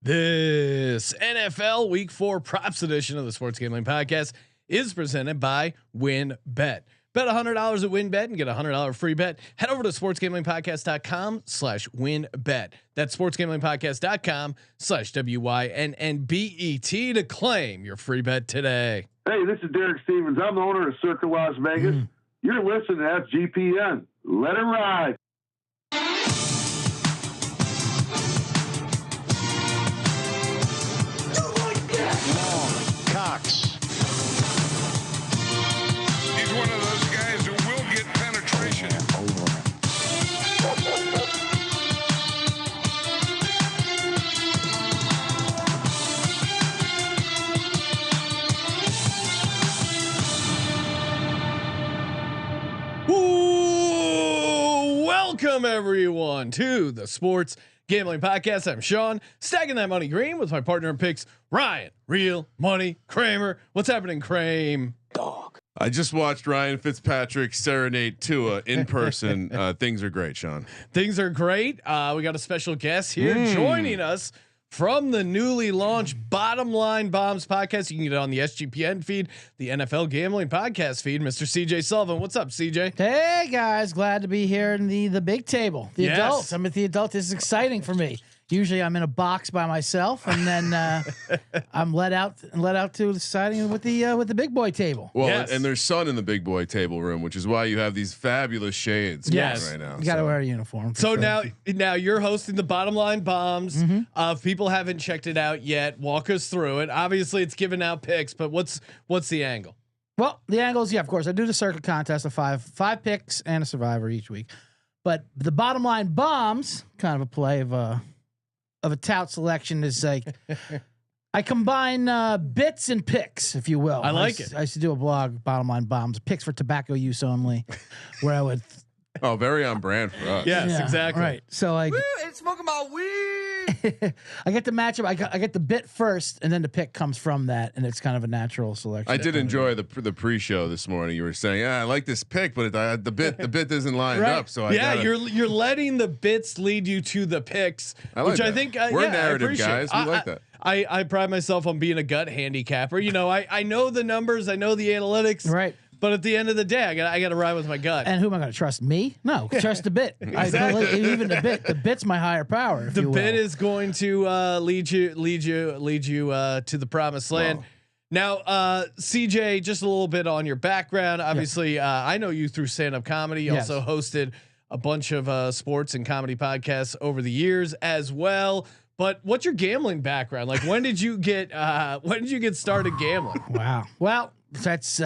This NFL Week 4 props edition of the Sports Gambling Podcast is presented by WinBet. Bet $100 at WinBet and get a $100 free bet. Head over to sportsgamblingpodcast.com/winbet. That's sportsgamblingpodcast.com/WYNNBET to claim your free bet today. Hey, this is Derek Stevens. I'm the owner of Circa Las Vegas. You're listening to SGPN. Let it ride. Cox. He's one of those guys who will get penetration. Ooh, welcome everyone to the Sports Gambling Podcast. I'm Sean, stacking that money green with my partner in picks, Ryan, Real Money Kramer. What's happening, Kramer? I just watched Ryan Fitzpatrick serenade Tua in person. Things are great, Sean. Things are great. We got a special guest here joining us from the newly launched Bottom Line Bombs podcast. You can get it on the SGPN feed, the NFL Gambling Podcast feed. Mr. CJ Sullivan, what's up, CJ? Hey guys, glad to be here in the big table. The adults. I'm at the adult. This is exciting for me. Usually I'm in a box by myself, and then I'm let out to the siding with the big boy table. Well, Yes. and there's sun in the big boy table room, which is why you have these fabulous shades Yes. right now. You got to wear a uniform. for So sure. now you're hosting the Bottom Line Bombs. If people haven't checked it out yet, walk us through it. Obviously, it's giving out picks, but what's the angle? Well, the angles, yeah, of course. I do the circuit contest of five picks and a survivor each week. But the Bottom Line Bombs, kind of a play of a tout selection, is like I combine bits and picks, if you will. I like it. I used to do a blog, Bottom Line Bombs, picks for tobacco use only, where I would. Oh, very on brand for us. Yes, Yeah, exactly. Right. So like, Ain't smoking my weed. I get the matchup. I get the bit first, and then the pick comes from that, and it's kind of a natural selection. I did enjoy the pre-show this morning. You were saying, "Yeah, I like this pick, but the bit isn't lined Right. up." So You're letting the bits lead you to the picks, I like which I that. think We're I narrative appreciate. guys. We like that. I pride myself on being a gut handicapper. You know, I know the numbers, I know the analytics, Right. But at the end of the day, I got to ride with my gut. And who am I going to trust? Me? No, trust the bit. Even the bit's my higher power. If the you will. bit is going to lead you to the promised land. Wow. Now, CJ, just a little bit on your background. Obviously, I know you through stand-up comedy. You Yes. also hosted a bunch of sports and comedy podcasts over the years as well. But what's your gambling background? Like, when did you get started gambling? Wow. Well, that's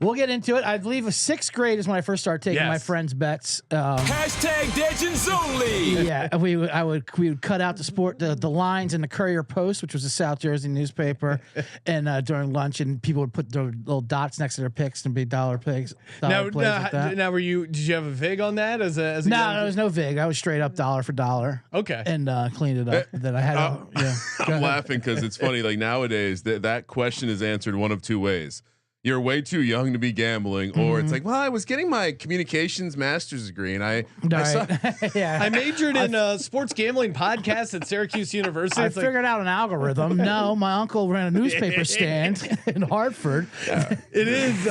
we'll get into it. I believe sixth grade is when I first started taking my Yes. friends' bets. Hashtag Legends only. Yeah, we would cut out the lines in the Courier Post, which was a South Jersey newspaper, and during lunch, and people would put their little dots next to their picks and be dollar picks. Now, plays like that. did you have a vig on that as a No, young there was no vig. I was straight up dollar for dollar. Okay. And cleaned it up. Then I had Go I'm ahead. laughing because it's funny. Like nowadays, that question is answered one of two ways. You're way too young to be gambling, or it's like, well, I was getting my communications master's degree, and I saw, yeah. I majored in sports gambling podcast at Syracuse University. I It's like, figured out an algorithm. No, my uncle ran a newspaper stand in Hartford. it is,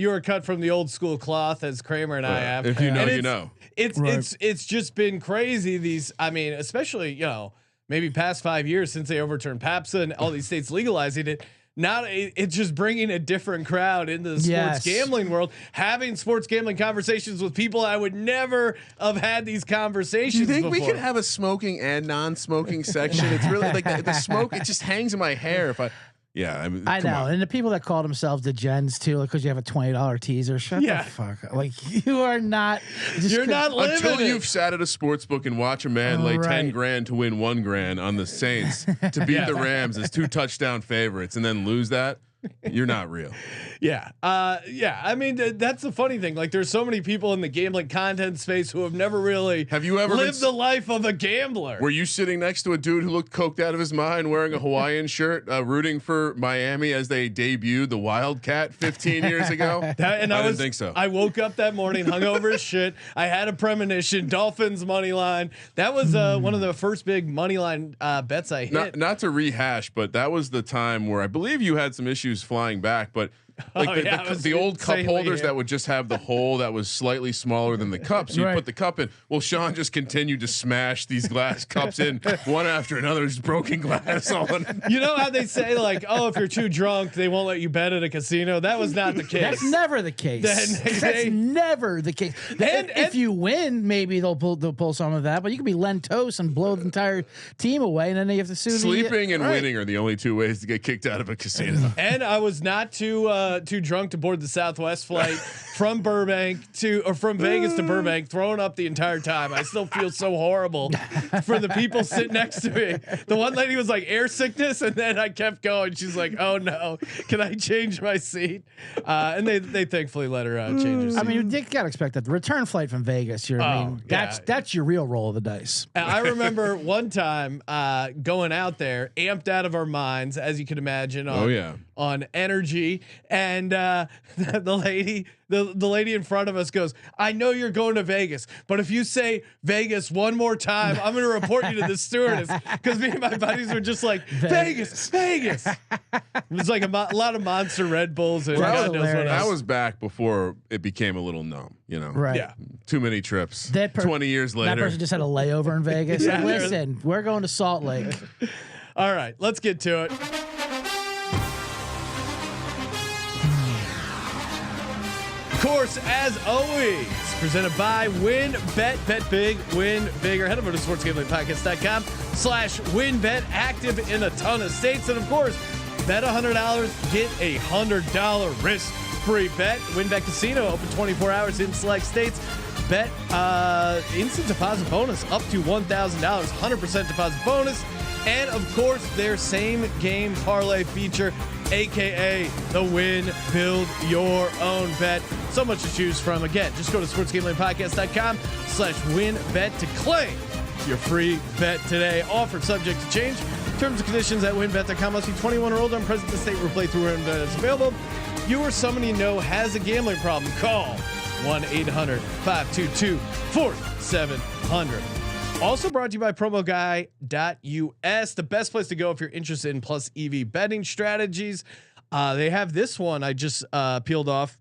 you were cut from the old school cloth, as Kramer and I have. if you know, And you it's- know. It's just been crazy. Especially maybe past 5 years since they overturned PAPSA and all these states legalizing it. Now it's just bringing a different crowd into the sports gambling world, having sports gambling conversations with people I would never have had these conversations. Do you think we before. could have a smoking and non-smoking section? It's really like the smoke. It just hangs in my hair. I I know, and the people that call themselves the gens too, because you have a $20 teaser. Shut the fuck up! Like you are not. You're not living Until it. you've sat at a sports book and watch a man lay 10 Right. grand to win $1 grand on the Saints to beat the Rams as 2 touchdown favorites and then lose that. You're not real. Yeah. Yeah. I mean, that's the funny thing. Like, there's so many people in the gambling content space who have never really Have you ever lived the life of a gambler. Were you sitting next to a dude who looked coked out of his mind, wearing a Hawaiian shirt, rooting for Miami as they debuted the Wildcat 15 years ago? I didn't think so. I woke up that morning, hungover as shit. I had a premonition. Dolphins money line. That was one of the first big money line bets I hit. Not to rehash, but that was the time where I believe you had some issues flying back, but like the old cup holders that would just have the hole that was slightly smaller than the cup. So you put the cup in. Well, Sean just continued to smash these glass cups in one after another, just broken glass on. You know how they say, like, oh, if you're too drunk, they won't let you bet at a casino. That was not the case. That's never the case. That's never the case. And if you win, maybe they'll pull some of that. But you could be Lentos and blow the entire team away, and then you have to sue. Sleeping and winning are the only two ways to get kicked out of a casino. And I was not too drunk to board the Southwest flight from Vegas to Burbank, throwing up the entire time. I still feel so horrible for the people sitting next to me. The one lady was like, air sickness, and then I kept going. She's like, oh no, can I change my seat? And they thankfully let her change her seat. I mean, you gotta expect that the return flight from Vegas. That's your real roll of the dice. I remember one time going out there, amped out of our minds, as you can imagine. On energy, and the lady in front of us goes, I know you're going to Vegas, but if you say Vegas one more time, I'm going to report you to the stewardess. Because me and my buddies were just like, Vegas. It was like a lot of Monster Red Bulls and God knows what else. I was back before it became a little numb, you know. Right. Yeah. Too many trips. 20 years later. That person just had a layover in Vegas. Yeah. Listen, we're going to Salt Lake. All right, let's get to it. Of course, as always, presented by WynnBET. Bet big, win bigger. Head over to sportsgamblingpodcast.com/WynnBET. Active in a ton of states. And of course, bet $100, get $100 risk-free bet. WynnBET Casino, open 24 hours in select states. Bet instant deposit bonus up to $1,000, 100% deposit bonus. And of course, their same game parlay feature, AKA the Win Build Your Own Bet. So much to choose from. Again, just go to sportsgamblingpodcast.com/WynnBET to claim your free bet today. Offer subject to change. Terms and conditions at WynnBET.com. Must be 21 or older and present in the state where play through and is available. You or someone you know has a gambling problem. Call 1-800-522-4700. Also brought to you by PromoGuy.us, the best place to go if you're interested in plus EV betting strategies. They have this one I just peeled off,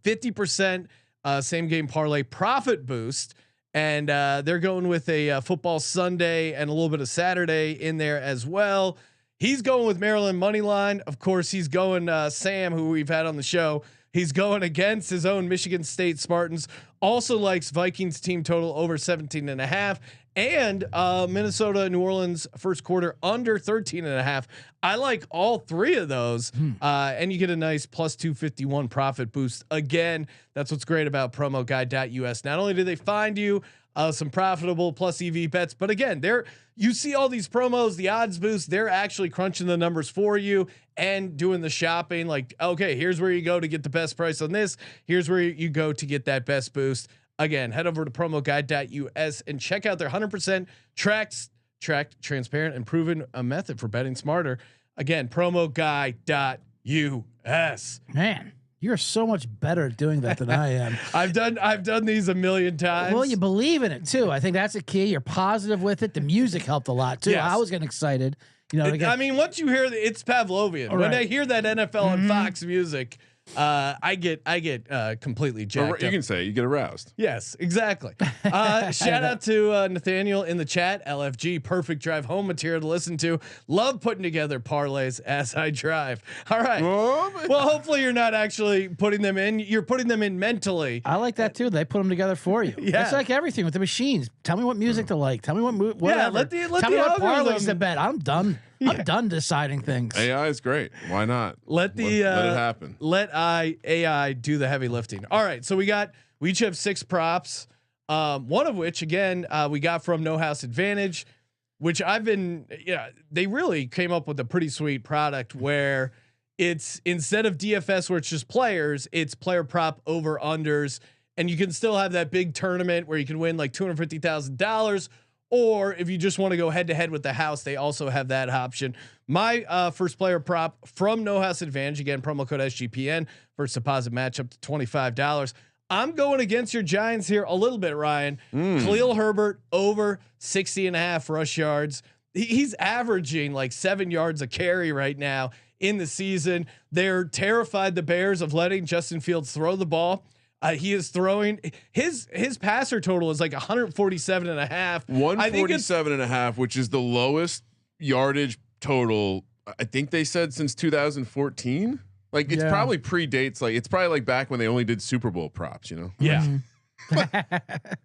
50% same game parlay profit boost, and they're going with a football Sunday and a little bit of Saturday in there as well. He's going with Maryland money line. Of course, he's going Sam, who we've had on the show. He's going against his own Michigan State Spartans. Also likes Vikings team total over 17.5 and Minnesota, New Orleans first quarter under 13.5. I like all three of those. And you get a nice plus 251 profit boost. Again, that's what's great about PromoGuy.us. Not only do they find you some profitable plus EV bets, but again, you see all these promos, the odds boost, they're actually crunching the numbers for you and doing the shopping. Like, okay, here's where you go to get the best price on this. Here's where you go to get that best boost. Again, head over to PromoGuy.us and check out their 100% tracked, transparent, and proven method for betting smarter. Again, PromoGuy.us. Man, you're so much better at doing that than I am. I've done these a million times. Well, you believe in it too. I think that's a key. You're positive with it. The music helped a lot too. Yes. I was getting excited. You know, I mean, once you hear it's Pavlovian. When I hear that NFL and Fox music, I get completely jacked up. You can say you get aroused. Yes, exactly. Shout out to Nathaniel in the chat. LFG, perfect drive home material to listen to. Love putting together parlays as I drive. All right. Well, hopefully you're not actually putting them in. You're putting them in mentally. I like that too. They put them together for you. Yeah. It's like everything with the machines. Tell me what music to like. Tell me whatever. Yeah, let Tell the me what parlays algorithm- to bet. I'm done. Yeah. I'm done deciding things. AI is great. Why not? Let it happen. Let AI do the heavy lifting. All right, so we each have 6 props. One of which again we got from No House Advantage, which they really came up with a pretty sweet product where it's instead of DFS where it's just players, it's player prop over unders, and you can still have that big tournament where you can win like $250,000. Or if you just want to go head to head with the house, they also have that option. My first player prop from No House Advantage, again, promo code SGPN, first deposit match up to $25. I'm going against your Giants here a little bit, Ryan. Khalil Herbert over 60.5 rush yards. He's averaging like 7 yards a carry right now in the season. They're terrified, the Bears, of letting Justin Fields throw the ball. He is throwing his passer total is like 147.5. 147.5, which is the lowest yardage total I think they said since 2014. Like it's probably predates. Like it's probably like back when they only did Super Bowl props. You know. Yeah.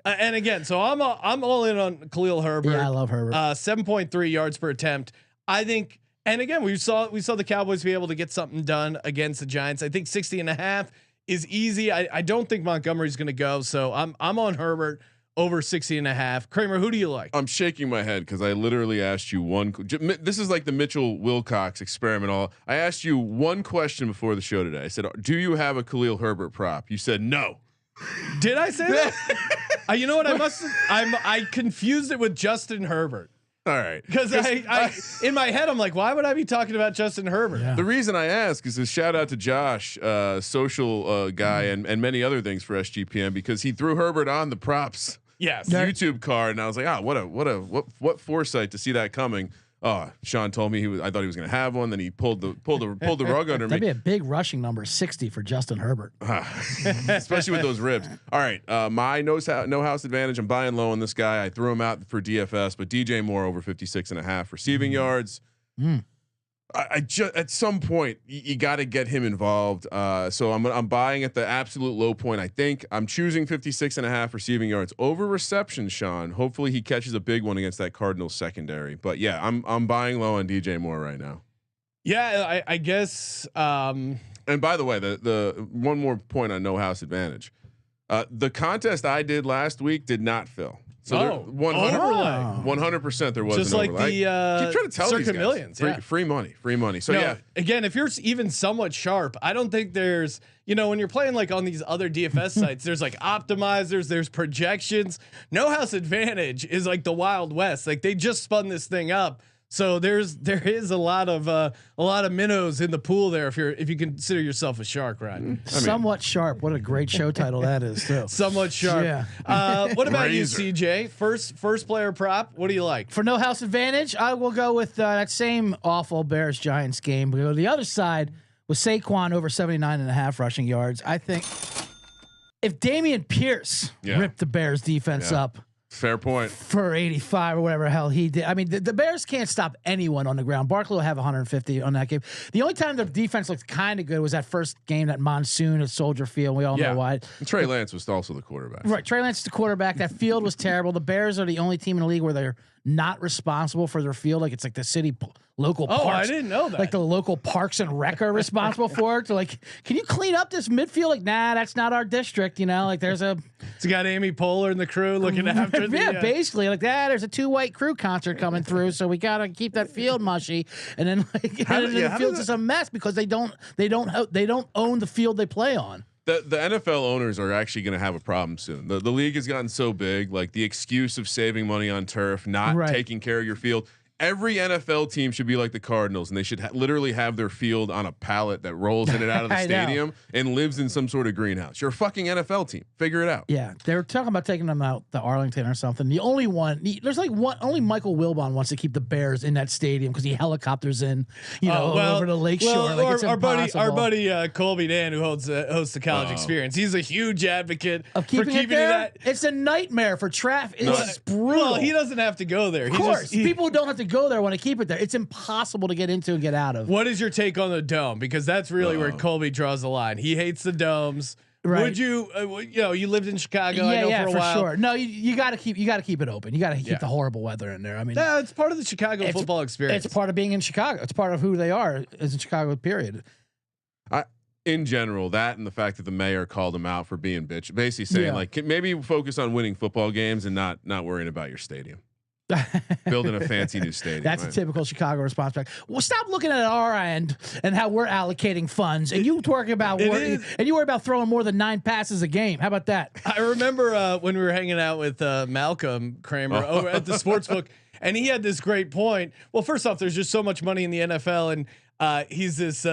And again, so I'm all in on Khalil Herbert. Yeah, I love Herbert. 7.3 yards per attempt. I think. And again, we saw the Cowboys be able to get something done against the Giants. I think 60.5 is easy. I don't think Montgomery's going to go. So I'm on Herbert over 60.5. Kramer, who do you like? I'm shaking my head because I literally asked you one. This is like the mitchell Wilcox experiment. I asked you one question before the show today. I said, "Do you have a Khalil Herbert prop?" You said no. Did I say that? You know what? I confused it with Justin Herbert. All right, because I in my head I'm like, why would I be talking about Justin Herbert? Yeah. The reason I ask is a shout out to Josh, social guy, and many other things for SGPN, because he threw Herbert on the props. Yes, YouTube card, and I was like, what foresight to see that coming. Oh, Sean told me I thought he was going to have one. Then he pulled the rug under me. That'd be a big rushing number, 60 for Justin Herbert, especially with those ribs. All right, my no house advantage. I'm buying low on this guy. I threw him out for DFS, but DJ Moore over 56.5 receiving yards. I just at some point you got to get him involved. So I'm buying at the absolute low point. I think I'm choosing 56.5 receiving yards over reception. Sean, hopefully he catches a big one against that Cardinals secondary. But yeah, I'm buying low on DJ Moore right now. Yeah, I guess. And by the way, the one more point on no house advantage. The contest I did last week did not fill. So 100% there was just like overlay. the keep trying to tell Circa these guys. Millions, free money. So yeah, again, if you're even somewhat sharp, I don't think there's, when you're playing like on these other DFS sites, there's like optimizers, there's projections. No House Advantage is like the Wild West. Like they just spun this thing up. So there is a lot of minnows in the pool there if you consider yourself a shark, right? Somewhat sharp. What a great show title that is too. Somewhat sharp. Yeah. What about you, CJ? First player prop. What do you like for no house advantage? I will go with that same awful Bears Giants game. We go to the other side with Saquon over 79.5 rushing yards. I think if Dameon Pierce ripped the Bears defense up. Fair point. For 85 or whatever the hell he did. I mean, the Bears can't stop anyone on the ground. Barkley will have 150 on that game. The only time the defense looked kind of good was that first game, that monsoon at Soldier Field. We all know why. And Trey Lance was also the quarterback. Right. Trey Lance is the quarterback. That field was terrible. The Bears are the only team in the league where they're not responsible for their field. Like it's like the city local parks. Oh, I didn't know that. Like the local parks and rec are responsible for it. So like, can you clean up this midfield? Like, nah, that's not our district. Like there's a. It's got Amy Poehler and the crew looking after. Basically like that. There's a 2 White Crew concert coming through, so we gotta keep that field mushy. And then the field's just a mess because they don't own the field they play on. The NFL owners are actually going to have a problem soon. The league has gotten so big, like the excuse of saving money on turf, not taking care of your field. Every NFL team should be like the Cardinals, and they should literally have their field on a pallet that rolls in and out of the stadium and lives in some sort of greenhouse. You're a fucking NFL team. Figure it out. Yeah, they were talking about taking them out to Arlington or something. The only one, there's like one. Only Michael Wilbon wants to keep the Bears in that stadium because he helicopters in, over the lakeshore. Our buddy Colby Dan, who hosts the College Experience, he's a huge advocate of keeping it there. It's a nightmare for traffic. It's brutal. Well, he doesn't have to go there. Of course, people don't have to go there want to keep it there. It's impossible to get into and get out of. What is your take on the dome? Because that's really where Colby draws the line. He hates the domes. Right. Would you? You lived in Chicago. I know for a while. Sure. No, you got to keep it open. You got to keep the horrible weather in there. I mean, no, it's part of the Chicago football experience. It's part of being in Chicago. It's part of who they are as in Chicago. Period. In general, that and the fact that the mayor called him out for being bitch, basically saying like maybe focus on winning football games and not worrying about your stadium. building a fancy new stadium. That's a typical Chicago response back. Well, stop looking at our end and how we're allocating funds, and you worry about throwing more than 9 passes a game. How about that? I remember when we were hanging out with Malcolm Kramer over at the Sportsbook, and he had this great point. Well, first off, there's just so much money in the NFL, and he's this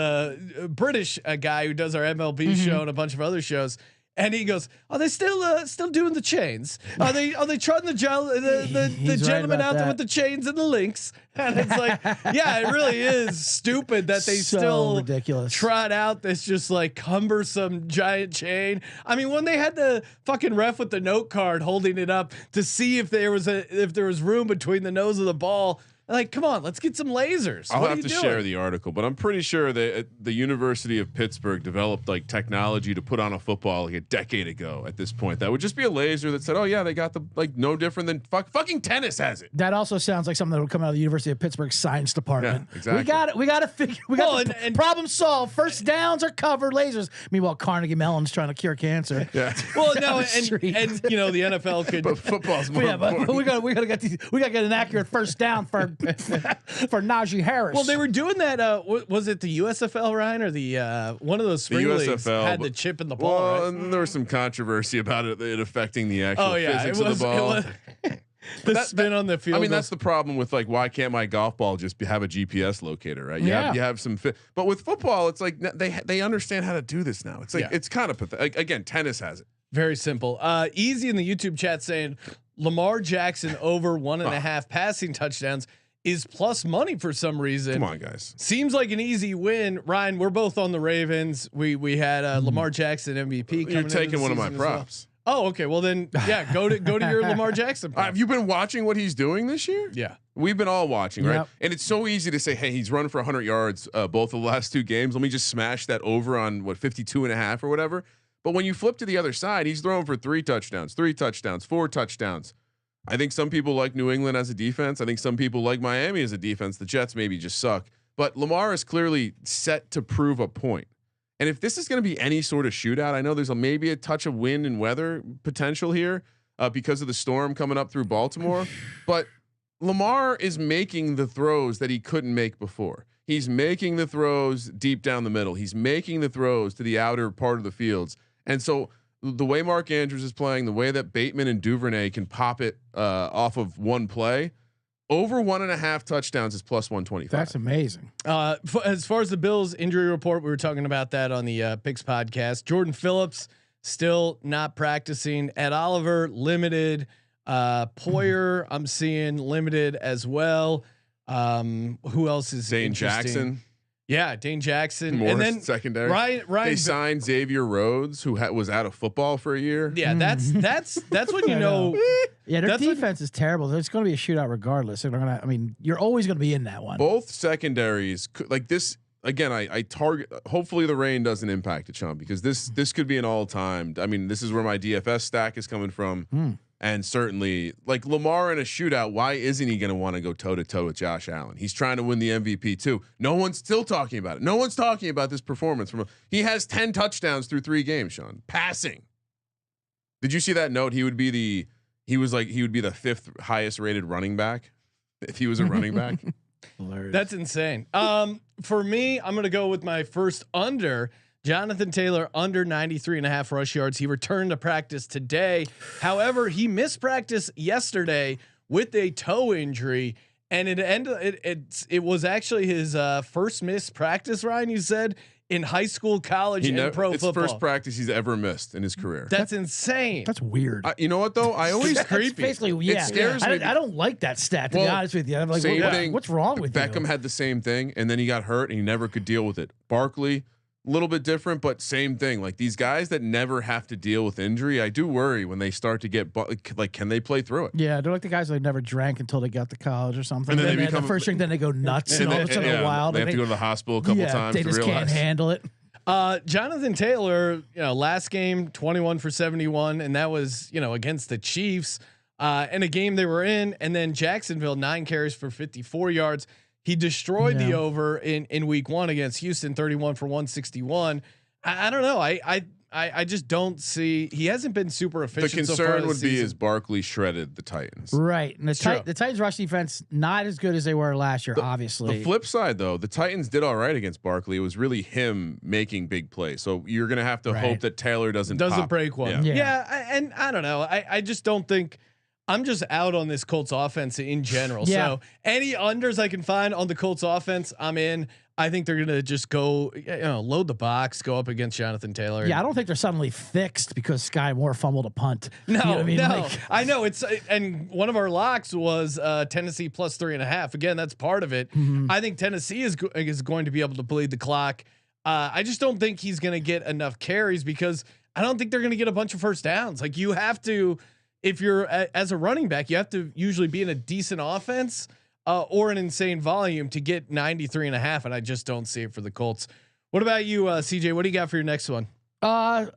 British guy who does our MLB show and a bunch of other shows. And he goes, "Are they still doing the chains? Are they trotting the gentleman out there with the chains and the links?" And it's like, yeah, it really is stupid that they still ridiculous trot out this just like cumbersome giant chain. I mean, when they had the fucking ref with the note card holding it up to see if there was room between the nose of the ball. Like, come on, let's get some lasers. I'll have to share the article, but I'm pretty sure that the University of Pittsburgh developed like technology to put on a football like a decade ago. At this point, that would just be a laser that said, "Oh yeah, they got the like no different than fucking tennis has it." That also sounds like something that would come out of the University of Pittsburgh science department. Yeah, exactly. We got to figure. We got and problem solved. First downs are covered. Lasers. Meanwhile, Carnegie Mellon's trying to cure cancer. Yeah. Well, no, and you know the NFL could. But football's more important. But we got to get an accurate first down for. For Najee Harris. Well, they were doing that. Was it the USFL, Ryan, or the one of those spring leagues had the chip in the ball? Well, right? and there was some controversy about it affecting the actual physics of the ball. The spin on the field. I mean, that's the problem with like, why can't my golf ball just have a GPS locator, right? You have some but with football, it's like they understand how to do this now. It's like it's kind of pathetic. Again, tennis has it. Very simple. Easy in the YouTube chat saying Lamar Jackson over 1.5 passing touchdowns is plus money for some reason. Come on, guys. Seems like an easy win. Ryan, we're both on the Ravens. We had Lamar Jackson MVP. You're taking one of my props. Well. Oh, okay. Well then, yeah, go to your Lamar Jackson prop. Have you been watching what he's doing this year? Yeah. We've been all watching, right? And it's so easy to say, "Hey, he's running for 100 yards both of the last 2 games. Let me just smash that over on 52.5 or whatever." But when you flip to the other side, he's throwing for 3 touchdowns, 4 touchdowns. I think some people like New England as a defense. I think some people like Miami as a defense. The Jets maybe just suck, but Lamar is clearly set to prove a point. And if this is going to be any sort of shootout, I know there's maybe a touch of wind and weather potential here because of the storm coming up through Baltimore, but Lamar is making the throws that he couldn't make before. He's making the throws deep down the middle. He's making the throws to the outer part of the fields. And so the way Mark Andrews is playing, the way that Bateman and Duvernay can pop it off of one play, over 1.5 touchdowns is plus 125. That's amazing. As far as the Bills injury report, we were talking about that on the Picks podcast. Jordan Phillips still not practicing. Ed Oliver limited. Poyer I'm seeing limited as well. Who else is Dane Jackson? Yeah, Dane Jackson, More and then secondary. Ryan. They signed Xavier Rhodes, who was out of football for a year. Yeah, that's when you know. Yeah, their defense is terrible. There's going to be a shootout regardless. They're gonna. I mean, you're always going to be in that one. Both secondaries, like this. Again, I target. Hopefully, the rain doesn't impact it, Sean, because this could be an all time. I mean, this is where my DFS stack is coming from. And certainly, like Lamar in a shootout, why isn't he going to want to go toe to toe with Josh Allen? He's trying to win the MVP too. No one's still talking about it. No one's talking about this performance from him. He has 10 touchdowns through 3 games, Sean. Passing. Did you see that note? He would be the 5th highest rated running back if he was a running back. That's insane. For me, I'm going to go with my first under. Jonathan Taylor under 93.5 rush yards. He returned to practice today. However, he missed practice yesterday with a toe injury, and it was actually his first missed practice. Ryan, you said in high school, college, and pro football. It's the first practice he's ever missed in his career. That's insane. That's weird. You know what though? I always creepy. Basically, yeah. It scares me. I don't like that stat. To be honest with you, I'm like, what's wrong with Beckham? Had the same thing, and then he got hurt, and he never could deal with it. Barkley. A little bit different, but same thing. Like these guys that never have to deal with injury, I do worry when they start to get like, can they play through it? Yeah, they're like the guys that never drank until they got to college or something. And then they become the first drink, then they go nuts, and all of a sudden they're wild. They have to go to the hospital a couple times. They just can't handle it. Jonathan Taylor, last game 21 for 71, and that was against the Chiefs, in a game they were in, and then Jacksonville 9 carries for 54 yards. He destroyed the over in week 1 against Houston, 31 for 161. I don't know. I just don't see. He hasn't been super efficient. The concern would be is Barkley shredded the Titans. Right. And the Titans rush defense not as good as they were last year, obviously. The flip side though, the Titans did all right against Barkley. It was really him making big plays. So you're going to have to hope that Taylor doesn't break one. And I don't know. I just don't think. I'm just out on this Colts offense in general. So any unders I can find on the Colts offense, I'm in. I think they're gonna just go, load the box, go up against Jonathan Taylor. Yeah, I don't think they're suddenly fixed because Sky Moore fumbled a punt. No, you know what I mean? No. I know it's, and one of our locks was Tennessee plus 3.5. Again, that's part of it. Mm-hmm. I think Tennessee is going to be able to bleed the clock. I just don't think he's going to get enough carries because I don't think they're going to get a bunch of first downs. Like you have to, if you're as a running back, you have to usually be in a decent offense. Or an insane volume to get 93.5, and I just don't see it for the Colts. What about you, CJ? What do you got for your next one? A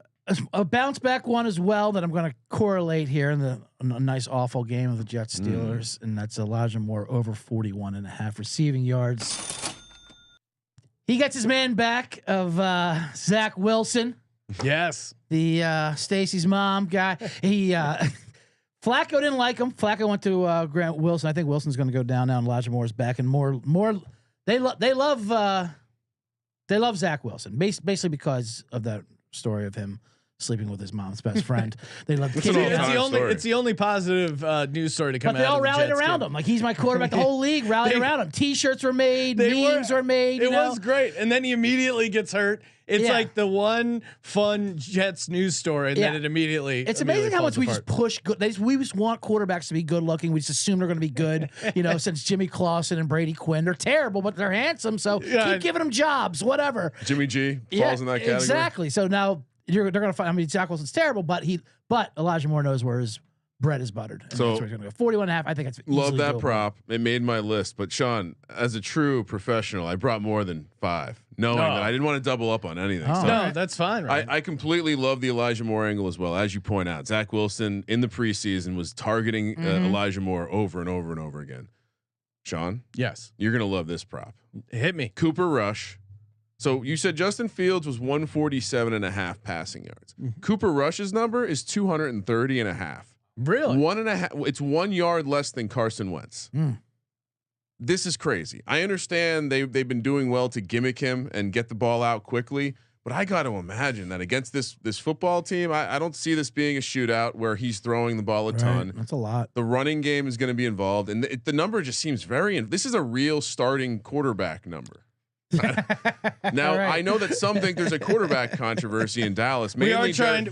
bounce back one as well that I'm going to correlate here in a nice awful game of the Jets Steelers, and that's Elijah Moore over 41.5 receiving yards. He gets his man back of Zach Wilson. Yes, the Stacy's mom guy. He. Flacco didn't like him. Flacco went to Grant Wilson. I think Wilson's going to go down now. And Elijah Moore's back, and more. They love Zach Wilson basically because of that story of him sleeping with his mom's best friend. They love. It's the only positive news story to come out. But they all rallied around him. Like he's my quarterback. The whole league rallied around him. T-shirts were made. Memes were made. It was great, and then he immediately gets hurt. It's like the one fun Jets news story, and then it immediately. It's amazing how much we just push good. We just want quarterbacks to be good looking. We just assume they're going to be good. Since Jimmy Clausen and Brady Quinn, they're terrible, but they're handsome. So keep giving them jobs, whatever. Jimmy G falls in that category. Exactly. So now they're going to find. I mean, Zach Wilson's terrible, but Elijah Moore knows where his bread is buttered. And so that's where he's going to go. 41.5. I think it's love that doable. prop. It made my list. But Sean, as a true professional, I brought more than 5, knowing that I didn't want to double up on anything. Oh. So no, that's fine. Right? I completely love the Elijah Moore angle as well. As you point out, Zach Wilson in the preseason was targeting Elijah Moore over and over and over again. Sean, yes, you're gonna love this prop. Hit me, Cooper Rush. So you said Justin Fields was 147.5 passing yards. Cooper Rush's number is 230.5. Really? 1.5. It's 1 yard less than Carson Wentz. This is crazy. I understand they've been doing well to gimmick him and get the ball out quickly, but I got to imagine that against this football team, I don't see this being a shootout where he's throwing the ball a ton. That's a lot. The running game is going to be involved, and the number just seems very. This is a real starting quarterback number. Now I know that some think there's a quarterback controversy in Dallas. We are trying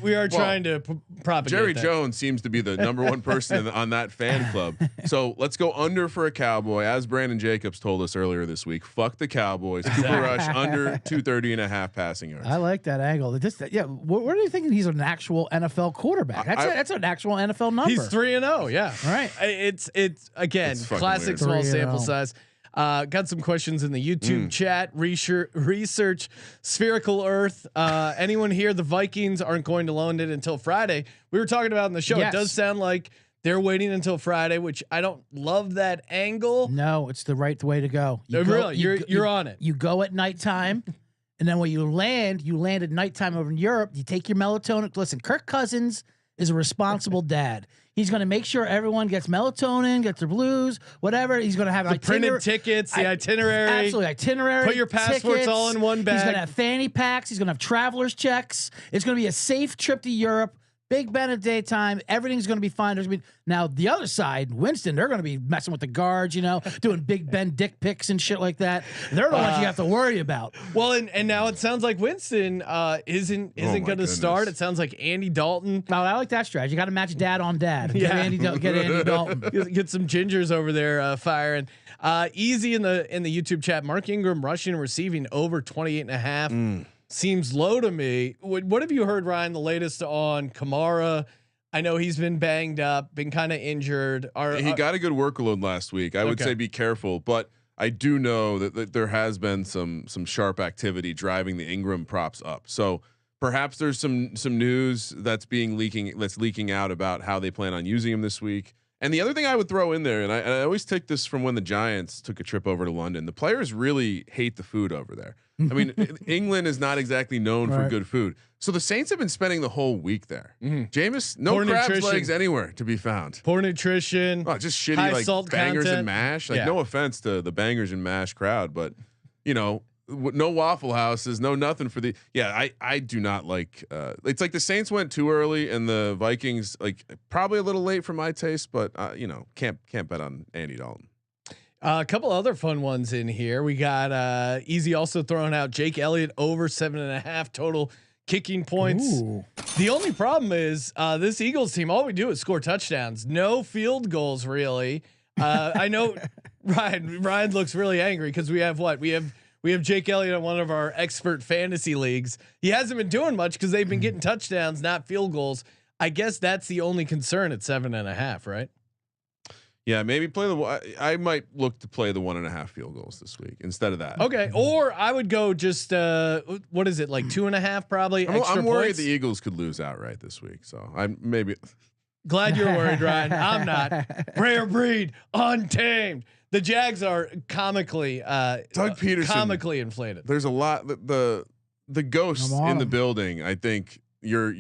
to propagate. Jerry that. Jones seems to be the number one person on that fan club. So let's go under for a Cowboy, as Brandon Jacobs told us earlier this week. Fuck the Cowboys. Cooper Rush under 230.5 passing yards. I like that angle. Where are you thinking he's an actual NFL quarterback? That's an actual NFL number. He's 3-0. Yeah, right. It's again classic weird. small sample size. Got some questions in the YouTube chat. Research Spherical Earth. Anyone here? The Vikings aren't going to loan it until Friday. We were talking about in the show. Yes. It does sound like they're waiting until Friday, which I don't love that angle. No, it's the right way to go. You're on it. You go at nighttime, and then when you land at nighttime over in Europe. You take your melatonin. Listen, Kirk Cousins is a responsible dad. He's going to make sure everyone gets melatonin, gets their blues, whatever. He's going to have the printed tickets, the itinerary. Absolutely, itinerary. Put your passports tickets. all in one bag. He's going to have fanny packs. He's going to have traveler's checks. It's going to be a safe trip to Europe. Big Ben at daytime. Everything's going to be fine. There's going to be now the other side, Winston. They're going to be messing with the guards, doing Big Ben dick pics and shit like that. They're the ones you have to worry about. Well, and now it sounds like Winston isn't going to start. It sounds like Andy Dalton. Oh, I like that strategy. You got to match dad on dad. Yeah. Get Andy Dalton. Get some gingers over there firing. Easy in the YouTube chat. Mark Ingram rushing and receiving over 28.5. Seems low to me. What have you heard, Ryan? The latest on Kamara? I know he's been banged up, been kind of injured. He got a good workload last week. I would say be careful, but I do know that there has been some sharp activity driving the Ingram props up. So perhaps there's some news that's leaking out about how they plan on using him this week. And the other thing I would throw in there, and I always take this from when the Giants took a trip over to London. The players really hate the food over there. I mean, England is not exactly known for good food. So the Saints have been spending the whole week there. Jameis, no Poor crab's nutrition. legs anywhere to be found. Poor nutrition. Oh, just shitty high like salt bangers content. and mash. Like no offense to the bangers and mash crowd, but you know, no Waffle Houses, no nothing for the. Yeah, I do not like. It's like the Saints went too early and the Vikings like probably a little late for my taste, but you know, can't bet on Andy Dalton. A couple other fun ones in here. We got Easy also throwing out Jake Elliott over 7.5 total kicking points. Ooh. The only problem is this Eagles team, all we do is score touchdowns, no field goals really. I know Ryan looks really angry because we have Jake Elliott on one of our expert fantasy leagues. He hasn't been doing much because they've been getting touchdowns, not field goals. I guess that's the only concern at 7.5, right? Yeah, maybe play the. I might look to play the 1.5 field goals this week instead of that. Okay, or I would go just what is it like 2.5 probably? I'm worried points? the Eagles could lose outright this week, so I'm maybe. Glad you're worried, Ryan. I'm not. Rare breed, untamed. The Jags are comically, Doug Peterson, comically inflated. There's a lot. The ghosts in the building. I think you're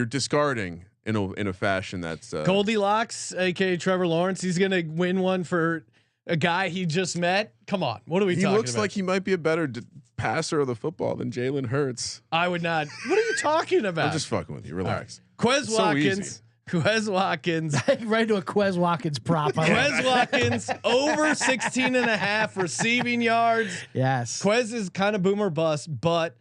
discarding in a fashion that's Goldilocks, aka Trevor Lawrence. He's gonna win one for a guy he just met. Come on, what are we talking about? He looks like he might be a better passer of the football than Jalen Hurts. I would not. What are you talking about? I'm just fucking with you. Relax. Quez so Watkins. easy. Quez Watkins. Right to a Quez Watkins prop. Quez Watkins over 16.5 receiving yards. Yes. Quez is kind of boomer bust, but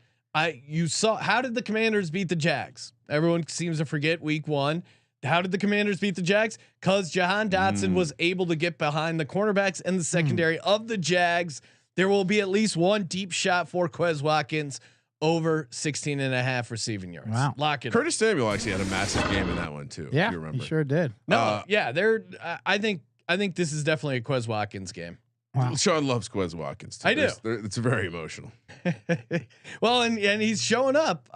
you saw how did the Commanders beat the Jags? Everyone seems to forget week 1. How did the Commanders beat the Jags? Because Jahan Dotson was able to get behind the cornerbacks and the secondary of the Jags. There will be at least one deep shot for Quez Watkins over 16.5 receiving yards. Wow. Lock it. Curtis Samuel actually had a massive game in that one too. Yeah, if you remember. he sure did. No, yeah, they're. I think this is definitely a Quez Watkins game. Wow. Sean loves Quez Watkins too. I do. It's very emotional. Well, and he's showing up,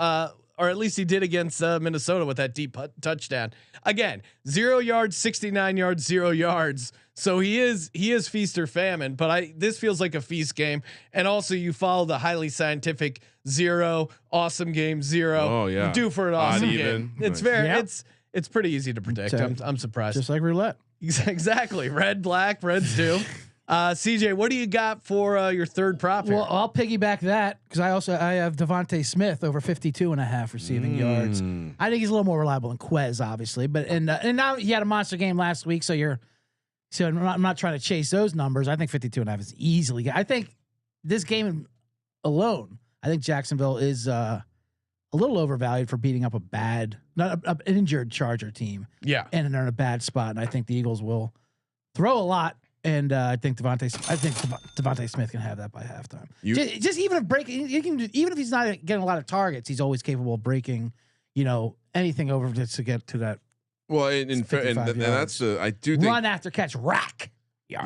or at least he did against Minnesota with that deep touchdown. Again, 0 yards, 69 yards, 0 yards. So he is feast or famine. But this feels like a feast game. And also, you follow the highly scientific 0, awesome game 0. Oh yeah, due for an awesome Odd game. even. It's Nice. very Yep. it's pretty easy to predict. I'm surprised. Just like roulette. Exactly. Red, black, reds do. CJ, what do you got for your third prop here? Well, I'll piggyback that because I have Devontae Smith over 52.5 receiving yards. I think he's a little more reliable than Quez, obviously, but and now he had a monster game last week, so I'm not trying to chase those numbers. I think 52.5 is easily. I think this game alone, I think Jacksonville is a little overvalued for beating up an injured Charger team. Yeah, and they're in a bad spot, and I think the Eagles will throw a lot. And I think Devontae Smith can have that by halftime. Just even if he's not getting a lot of targets, he's always capable of breaking, anything over to get to that. Well, and that's I do think run after catch rack.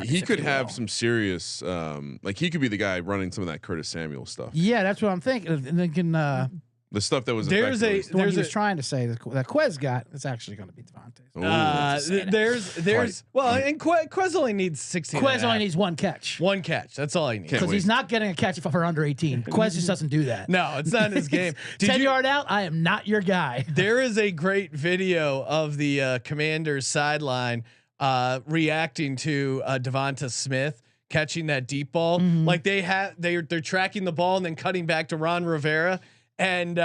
He could have some serious, like he could be the guy running some of that Curtis Samuel stuff. Yeah, that's what I'm thinking. And then can the stuff that was there's he was trying to say that Quez got. It's actually going to be Devontae. There's and Quez only needs 16. Quez only needs one catch. One catch. That's all he needs. Because he's not getting a catch for under 18. Quez just doesn't do that. No, it's not his game. 10-yard out, I am not your guy. There is a great video of the Commanders sideline reacting to Devonta Smith catching that deep ball. Mm-hmm. Like they're tracking the ball and then cutting back to Ron Rivera. And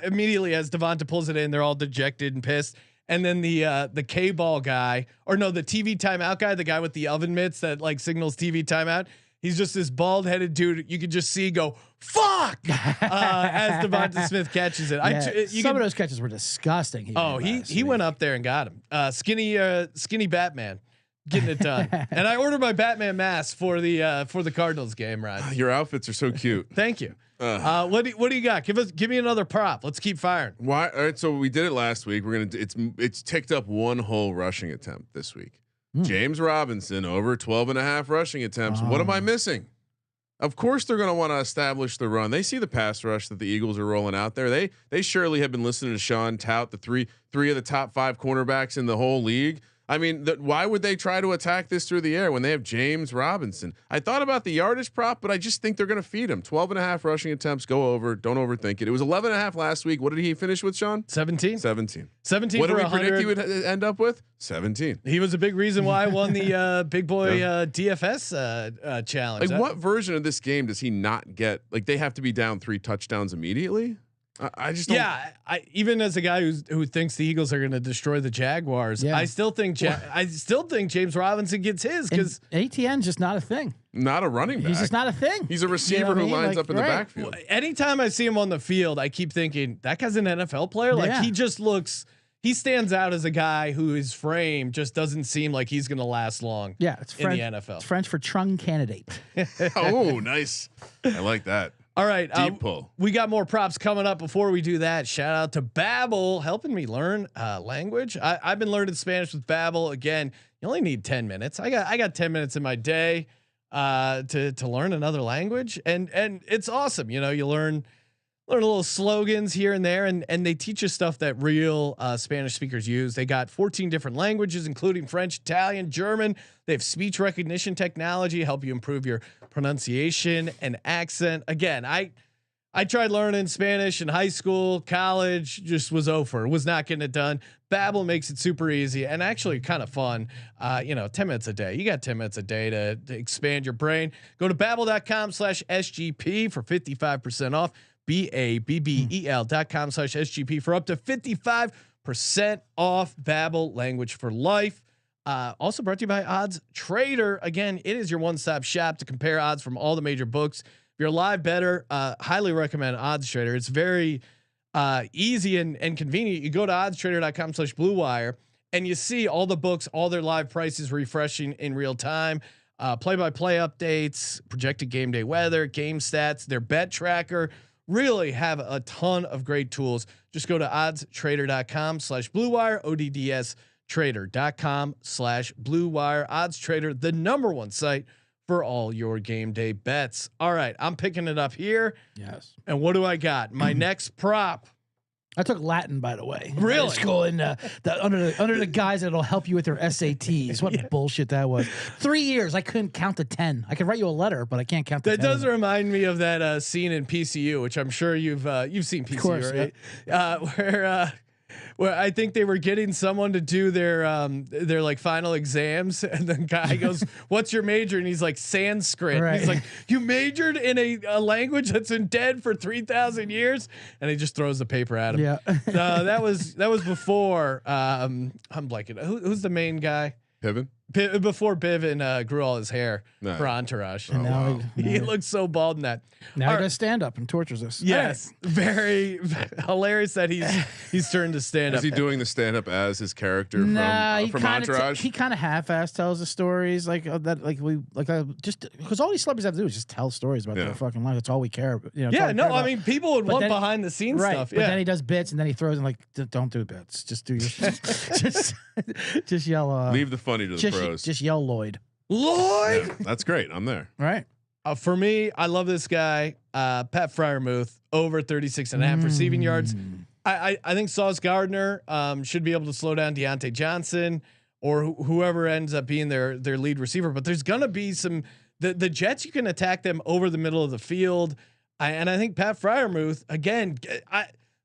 immediately as Devonta pulls it in, they're all dejected and pissed. And then the K-ball guy, or no, the TV timeout guy, the guy with the oven mitts that like signals TV timeout. He's just this bald headed dude. You could just see go fuck as Devonta Smith catches it. Yeah, some of those catches were disgusting. He went up there and got him. Skinny Batman. Getting it done. And I ordered my Batman mask for the Cardinals game, Ryan. Your outfits are so cute. Thank you. What do you got? Give me another prop. Let's keep firing. Why? All right. So we did it last week. We're gonna. It's ticked up one whole rushing attempt this week. James Robinson over 12.5 rushing attempts. What am I missing? Of course, they're going to want to establish the run. They see the pass rush that the Eagles are rolling out there. They surely have been listening to Sean tout the three of the top 5 cornerbacks in the whole league. I mean, why would they try to attack this through the air when they have James Robinson? I thought about the yardage prop, but I just think they're going to feed him. 12.5 rushing attempts. Go over. Don't overthink it. It was 11.5 last week. What did he finish with, Sean? 17. 17. What did we predict he would end up with? 17. He was a big reason why I won the big boy DFS challenge. Like, what version of this game does he not get? Like, they have to be down 3 touchdowns immediately. I just don't. Yeah. I even as a guy who thinks the Eagles are going to destroy the Jaguars, I still think James Robinson gets his because ATN's just not a thing. Not a running back. He's just not a thing. He's a receiver who lines up in the backfield. Anytime I see him on the field, I keep thinking that guy's an NFL player. Like he just looks. He stands out as a guy who his frame just doesn't seem like he's going to last long. Yeah, it's French, in the NFL. It's French for Trung candidate. Oh, nice. I like that. All right, deep pull. We got more props coming up. Before we do that, shout out to Babbel helping me learn language. I've been learning Spanish with Babbel. Again, you only need 10 minutes. I got 10 minutes in my day to learn another language, and it's awesome. You know, you learn little slogans here and there, and they teach you stuff that real Spanish speakers use. They got 14 different languages, including French, Italian, German. They have speech recognition technology, help you improve your pronunciation and accent. Again, I tried learning Spanish in high school, college, just was over. Was not getting it done. Babbel makes it super easy and actually kind of fun. 10 minutes a day. You got 10 minutes a day to expand your brain. Go to babbel.com/SGP for 55% off. BABBEL.com/SGP for up to 55% off. Babbel, language for life. Also brought to you by Odds Trader. Again, it is your one-stop shop to compare odds from all the major books. If you're a live bettor, highly recommend Odds Trader. It's very easy and convenient. You go to oddstrader.com/Blue Wire and you see all the books, all their live prices refreshing in real time. Play-by-play updates, projected game day weather, game stats, their bet tracker. Really have a ton of great tools. Just go to oddstrader.com/Blue Wire, oddstrader.com/Blue Wire. Odds Trader, the #1 site for all your game day bets. All right, I'm picking it up here. Yes. And what do I got? My next prop. I took Latin, by the way. Really? In school, and under the guise that it'll help you with your SATs. What bullshit that was. 3 years, I couldn't count to 10. I could write you a letter, but I can't count to 10. That does remind me of that scene in PCU, which I'm sure you've seen PCU, course, right? Yeah. Where I think they were getting someone to do their like final exams, and the guy goes, "What's your major?" And he's like, "Sanskrit." Right. He's like, "You majored in a language that's been dead for 3,000 years," and he just throws the paper at him. Yeah. That was before. I'm blanking. Who's the main guy? Piven? Before Bivin grew all his hair for Entourage. And now he looks so bald in that. Now he does stand up and tortures us. Yes, very hilarious that he's turned to stand up. Is he doing the stand up as his character from Entourage? He kind of half-ass tells the stories like that, just because all these celebrities have to do is just tell stories about their fucking life. That's all we care about. I mean, people would want behind the scenes stuff. But then he does bits, and then he throws in like, "Don't do bits. Just do your just yell. Leave the funny to the pros. Just yell Lloyd. Lloyd. Yeah, that's great. I'm there. Right. For me, I love this guy, Pat Freiermuth, over 36.5 receiving yards. I think Sauce Gardner should be able to slow down Deontay Johnson or whoever ends up being their lead receiver. But there's gonna be the Jets. You can attack them over the middle of the field, and I think Pat Freiermuth again.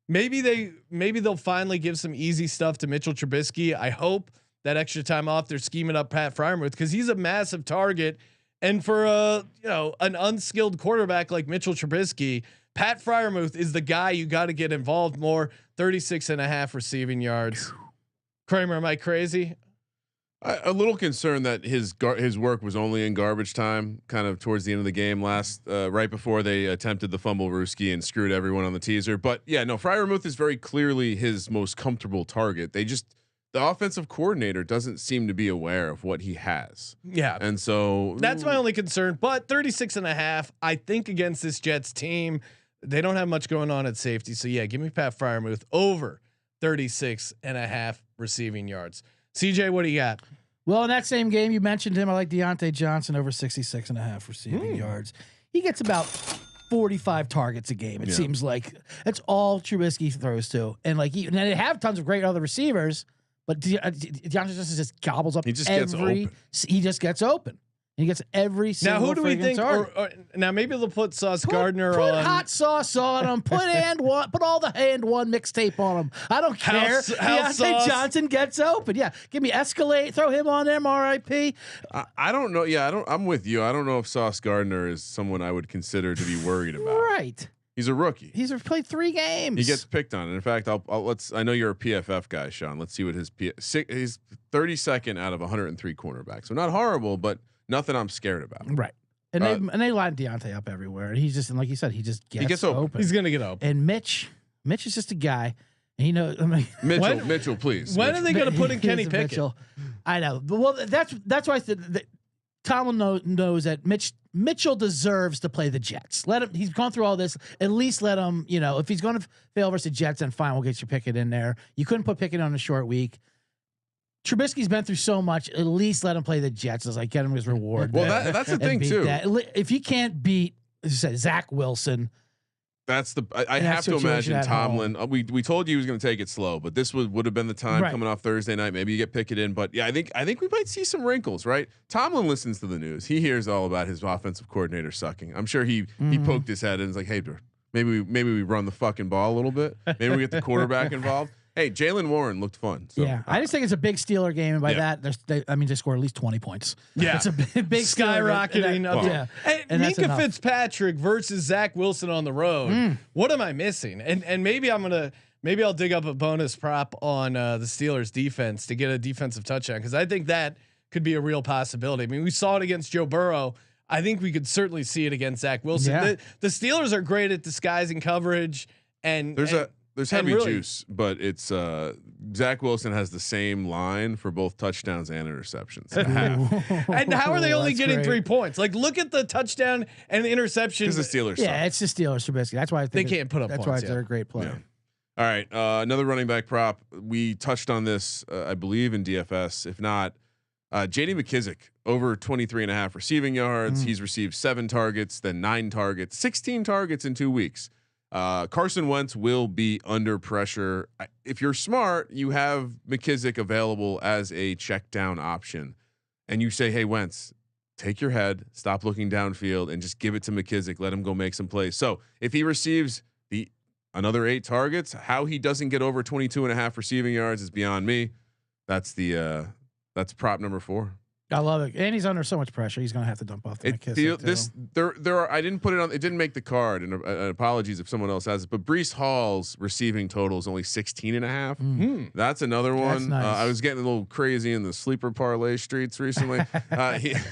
Maybe they'll finally give some easy stuff to Mitchell Trubisky. I hope that extra time off they're scheming up Pat Freiermuth because he's a massive target. And for an unskilled quarterback like Mitchell Trubisky, Pat Freiermuth is the guy you got to get involved more. 36.5 receiving yards. Kramer, am I crazy? A little concerned that his work was only in garbage time, kind of towards the end of the game right before they attempted the fumble Ruski and screwed everyone on the teaser. But yeah, no, Freiermuth is very clearly his most comfortable target. The offensive coordinator doesn't seem to be aware of what he has. Yeah. And so that's my only concern. But 36.5, I think against this Jets team, they don't have much going on at safety. So yeah, give me Pat Freiermuth over 36.5 receiving yards. CJ, what do you got? Well, in that same game, you mentioned him. I like Deontay Johnson over 66.5 receiving yards. he gets about 45 targets a game. It seems like that's all Trubisky throws to, and like and they have tons of great other receivers, but DeAndre just gobbles up. He just gets open. He just gets open. He gets every single. Now, who do we think? Or, now, maybe they'll put Sauce Gardner put on. hot sauce on him. Put all the hand one mixtape on him. I don't care. Deontay Johnson gets open. Yeah, give me Escalade. Throw him on them. RIP. I don't know. Yeah, I'm with you. I don't know if Sauce Gardner is someone I would consider to be worried about. Right. He's a rookie. He's played 3 games. He gets picked on. And in fact, I know you're a PFF guy, Sean. Let's see what he's 32nd out of 103 cornerbacks. So not horrible, but nothing I'm scared about. Right. And they line Deontay up everywhere. And he's just, and like you said, he gets open. He's gonna get open. And Mitch is just a guy. And he knows. I mean, Mitchell, please. When are they gonna put in Kenny Pickett? Mitchell. I know. Well, that's why I said that Tomlin knows that Mitchell deserves to play the Jets. Let him. He's gone through all this. At least let him. You know, if he's going to fail versus the Jets, then fine, we'll get your Pickett in there. You couldn't put Pickett on a short week. Trubisky's been through so much. At least let him play the Jets. As like get him his reward. Well, that's the thing too. If you can't beat, as you said, Zach Wilson. That's the. I have to imagine Tomlin. We told you he was going to take it slow, but this would have been the time coming off Thursday night. Maybe you get Pickett in, but yeah, I think we might see some wrinkles. Right? Tomlin listens to the news. He hears all about his offensive coordinator sucking. I'm sure he poked his head and was like, "Hey, maybe we run the fucking ball a little bit. Maybe we get the quarterback involved." Hey, Jaylen Warren looked fun. So, yeah, I just think it's a big Steeler game, and by that, they score at least 20 points. Yeah, it's a big skyrocketing up. Yeah, and Minkah Fitzpatrick versus Zach Wilson on the road. What am I missing? And maybe I'll dig up a bonus prop on the Steelers defense to get a defensive touchdown because I think that could be a real possibility. I mean, we saw it against Joe Burrow. I think we could certainly see it against Zach Wilson. Yeah. The Steelers are great at disguising coverage, and there's heavy juice, but it's Zach Wilson has the same line for both touchdowns and interceptions. And how are they only getting 3 points? Like, look at the touchdown and the interception. Because the Steelers. Yeah, it's the Steelers. Trubisky. That's why I think they can't put up. That's points why they're a great player. Yeah. All right, another running back prop. We touched on this, I believe, in DFS. If not, J.D. McKissic over 23.5 receiving yards. He's received 7 targets, then 9 targets, 16 targets in 2 weeks. Carson Wentz will be under pressure. If you're smart, you have McKissic available as a check down option, and you say, "Hey, Wentz, take your head, stop looking downfield, and just give it to McKissic. Let him go make some plays." So if he receives another 8 targets, how he doesn't get over 22.5 receiving yards is beyond me. That's prop number 4. I love it, and he's under so much pressure. He's going to have to dump off the McKissic. There are. I didn't put it on. It didn't make the card, and apologies if someone else has it. But Breece Hall's receiving total is only 16.5. That's another one. Nice. I was getting a little crazy in the sleeper parlay streets recently.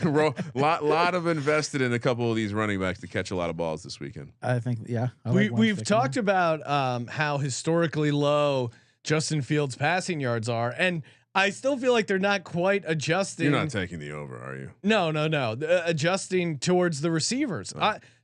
Lot of invested in a couple of these running backs to catch a lot of balls this weekend. I think, we've talked about how historically low Justin Fields' passing yards are, and I still feel like they're not quite adjusting. You're not taking the over, are you? No. Adjusting towards the receivers.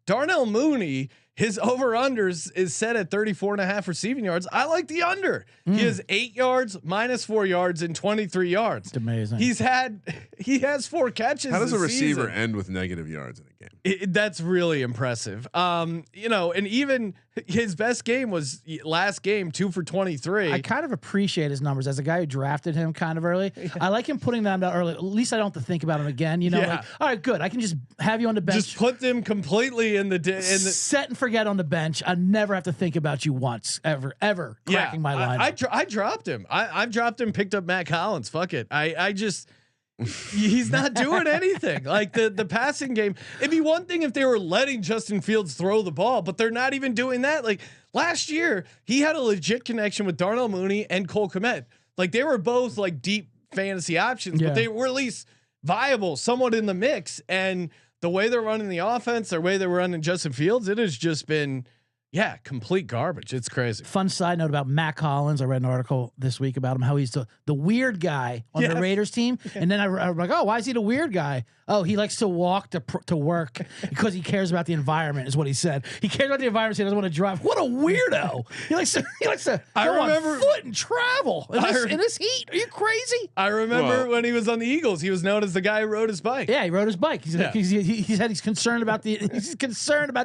Darnell Mooney, his over unders is set at 34.5 receiving yards. I like the under. He has 8 yards, -4 yards, and 23 yards. It's amazing. He has 4 catches. How does a receiver season. end with negative yards in a game? That's really impressive. And even his best game was last game, 2 for 23. I kind of appreciate his numbers as a guy who drafted him kind of early. I like him putting them out early. At least I don't have to think about him again. Like, all right, good. I can just have you on the bench. Just put them completely in the set and forget on the bench. I never have to think about you once, ever cracking my line. I dropped him. I've dropped him. Picked up Matt Collins. Fuck it. I just. He's not doing anything. Like the passing game. It'd be one thing if they were letting Justin Fields throw the ball, but they're not even doing that. Like last year, he had a legit connection with Darnell Mooney and Cole Kmet. Like they were both like deep fantasy options, but they were at least viable, somewhat in the mix. And the way they're running the offense, the way they're running Justin Fields, it has just been Yeah, complete garbage. It's crazy. Fun side note about Matt Collins. I read an article this week about him, how he's the weird guy on the Raiders team. And then I'm like, oh, why is he the weird guy? Oh, he likes to walk to work because he cares about the environment, is what he said. He cares about the environment, so he doesn't want to drive. What a weirdo. He likes to go on foot and travel in this heat. Are you crazy? I remember when he was on the Eagles, he was known as the guy who rode his bike. Yeah, he rode his bike. He said he's concerned about the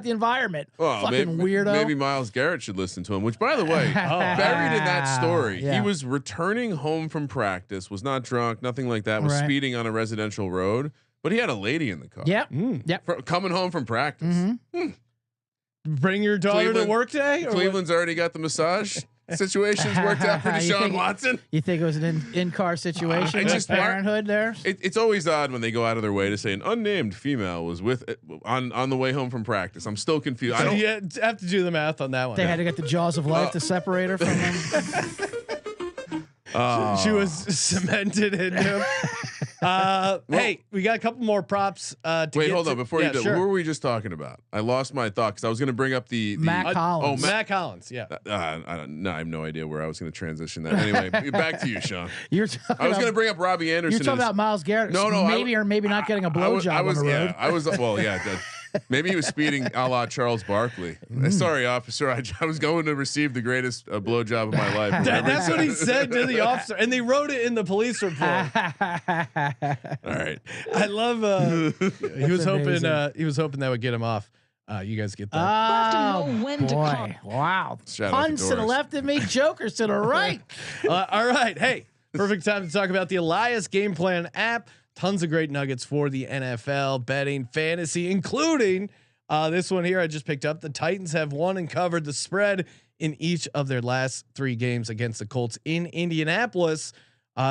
environment. Well, fucking weirdo. Maybe Myles Garrett should listen to him, which, by the way, buried in that story, he was returning home from practice, was not drunk, nothing like that, was speeding on a residential road, but he had a lady in the car. Yep. Coming home from practice. Bring your daughter to work day? Cleveland's already got the massage situations worked out for Deshaun Watson. You think it was an in-car situation? Just parenthood there? It's always odd when they go out of their way to say an unnamed female was with on the way home from practice. I'm still confused. So you have to do the math on that one. They had to get the jaws of life to separate her from him. She was cemented in him. Hey, we got a couple more props. Wait, hold on. Before you do, who were we just talking about? I lost my thought because I was going to bring up the Matt Collins. Matt Collins. Yeah. I have no idea where I was going to transition that. Anyway, back to you, Sean. I was going to bring up Robbie Anderson. You're talking about Myles Garrett. No, maybe or maybe not getting a blowjob on the road. I was. Well, yeah. Maybe he was speeding a la Charles Barkley. Sorry, officer. I was going to receive the greatest blowjob of my life. That's what he said to the officer, and they wrote it in the police report. All right. I love. He was hoping. He was hoping that would get him off. You guys get that? Oh boy! Wow. Puns to the left of me, jokers to the right. All right. Hey, perfect time to talk about the Elias Game Plan app. Tons of great nuggets for the NFL betting, fantasy, including this one here I just picked up. The Titans have won and covered the spread in each of their last 3 games against the Colts in Indianapolis,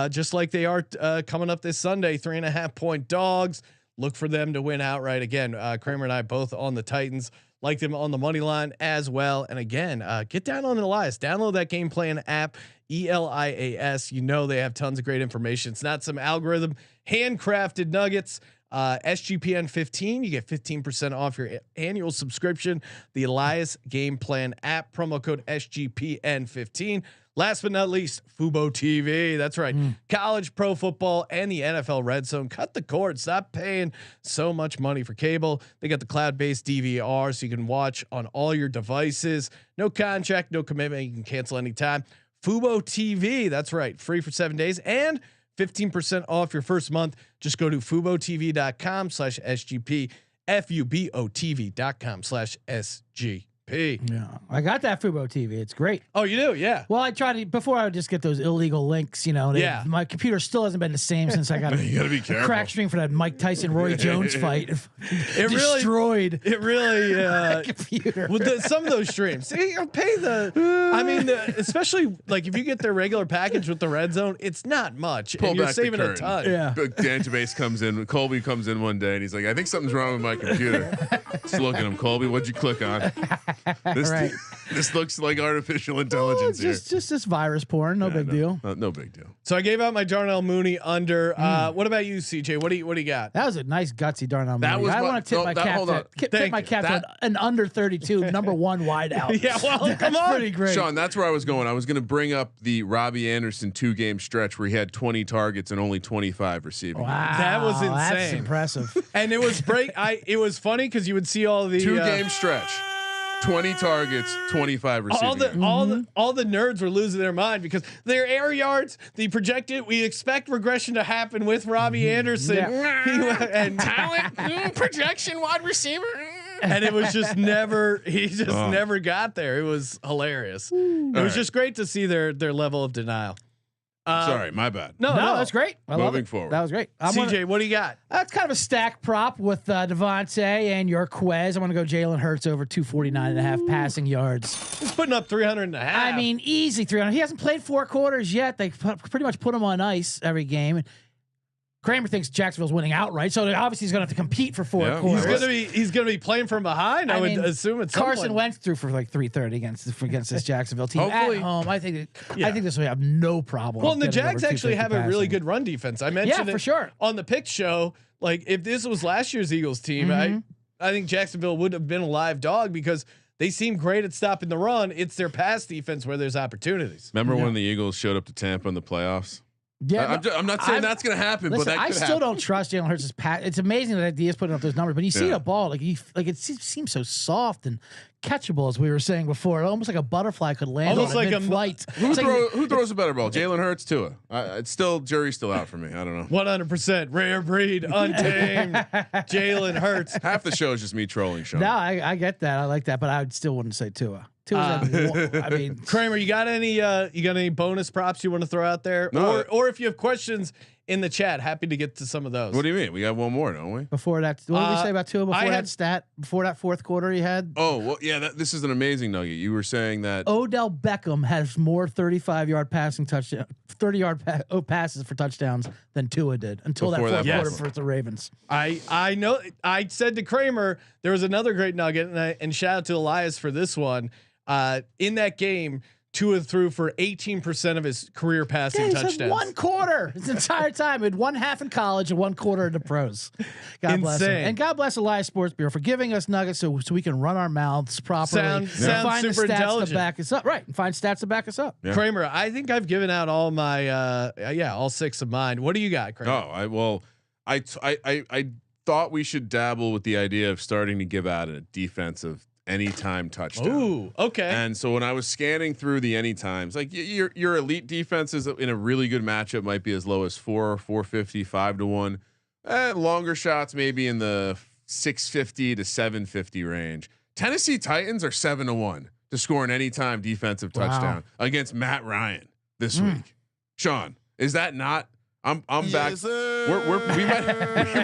just like they are coming up this Sunday. 3.5-point dogs. Look for them to win outright again. Kramer and I both on the Titans. Like them on the money line as well. And again, get down on Elias. Download that Game Plan app, ELIAS. You know they have tons of great information. It's not some algorithm, handcrafted nuggets. SGPN 15, you get 15% off your annual subscription. The Elias Game Plan app, promo code SGPN 15. Last but not least, Fubo TV. That's right. College pro football and the NFL Red Zone. Cut the cord. Stop paying so much money for cable. They got the cloud-based DVR so you can watch on all your devices. No contract, no commitment. You can cancel anytime. Fubo TV. That's right. Free for 7 days and 15% off your first month. Just go to FuboTV.com/SGP. FUBOTV.com/SGP. Yeah, I got that Fubo TV. It's great. Oh, you do? Yeah. Well, I tried to before. I would just get those illegal links. My computer still hasn't been the same since I got you gotta be careful. Crack stream for that Mike Tyson Roy Jones fight. It destroyed. It really. Computer. With some of those streams, see, pay the. I mean, especially like if you get their regular package with the Red Zone, it's not much, and you're saving a ton. Yeah. Database comes in. Colby comes in one day and he's like, "I think something's wrong with my computer." Just look at him, Colby. What'd you click on? This looks like artificial intelligence here. Just this virus porn. No big deal. No big deal. So I gave out my Darnell Mooney under. What about you, CJ? What do you got? That was a nice gutsy Darnell Mooney. That was I want to tip my cap. Tip my cap to an under 32 number 1 wideout. Yeah, well, come on, pretty great. Sean, that's where I was going. I was going to bring up the Robbie Anderson 2-game stretch where he had 20 targets and only 25 receiving. Wow, that was insane. That's impressive. And it was it was funny because you would see all the 2-game stretch. 20 targets, 25 receiving. All the nerds were losing their mind because their air yards, the projected, we expect regression to happen with Robbie Anderson. Yeah. And talent, projection, wide receiver. And it was just never got there. It was hilarious. It was just great to see their level of denial. Sorry, my bad. No, that's great. Moving forward. That was great. CJ, what do you got? That's kind of a stack prop with Devontae and Yorquez. I want to go Jalen Hurts over 249.5 passing yards. He's putting up 300.5. I mean, easy 300. He hasn't played 4 quarters yet. They pretty much put him on ice every game. Kramer thinks Jacksonville's winning outright, so obviously he's going to have to compete for 4 quarters. He's going to be playing from behind. I would assume it's Carson Wentz threw for like 330 against this Jacksonville team Hopefully. at home. I think this will have no problem. Well, and the Jags actually have a really good run defense. I mentioned for sure on the pick show. Like if this was last year's Eagles team, I think Jacksonville would have been a live dog because They seem great at stopping the run. It's their pass defense where there's opportunities. Remember when the Eagles showed up to Tampa in the playoffs? Yeah, I'm not saying that's going to happen, listen, but that I could still happen. don't trust Jalen Hurts' pass. It's amazing that Diaz putting up those numbers, but you see the ball like it seems so soft and catchable, as we were saying before, almost like a butterfly could land almost on like a flight. Who throws a better ball? Jalen Hurts, Tua. It's still jury's still out for me. I don't know. 100% rare breed, untamed. Jalen Hurts. Half the show is just me trolling Sean. No, I get that. I like that, but I still wouldn't say Tua. I mean, Kramer, you got any bonus props you want to throw out there? No. Or if you have questions in the chat, happy to get to some of those. What do you mean? We got one more, don't we? before that, what did we say about Tua before that fourth quarter he had? Oh, well, yeah, this is an amazing nugget. You were saying that Odell Beckham has more 35-yard passing touchdown, 30-yard passes for touchdowns than Tua did until Before that that fourth quarter for the Ravens. I know. I said to Kramer there was another great nugget, and shout out to Elias for this one. In that game, Tua threw for 18% of his career passing touchdowns. One quarter his entire time. He had 1 half in college and 1 quarter in the pros. God bless him. And God bless Elias Sports Bureau for giving us nuggets so we can run our mouths properly. Sound find super the stats intelligent. to back us up. Right. And find stats to back us up. Yeah. Kramer, I think I've given out all my all 6 of mine. What do you got, Kramer? I thought we should dabble with the idea of starting to give out a defensive anytime touchdown. Ooh, okay. And so when I was scanning through the anytimes, like your elite defenses in a really good matchup might be as low as 450, 5-1. Longer shots maybe in the 650 to 750 range. Tennessee Titans are 7-1 to score an anytime defensive touchdown against Matt Ryan this week. Sean, is that not? I'm back. We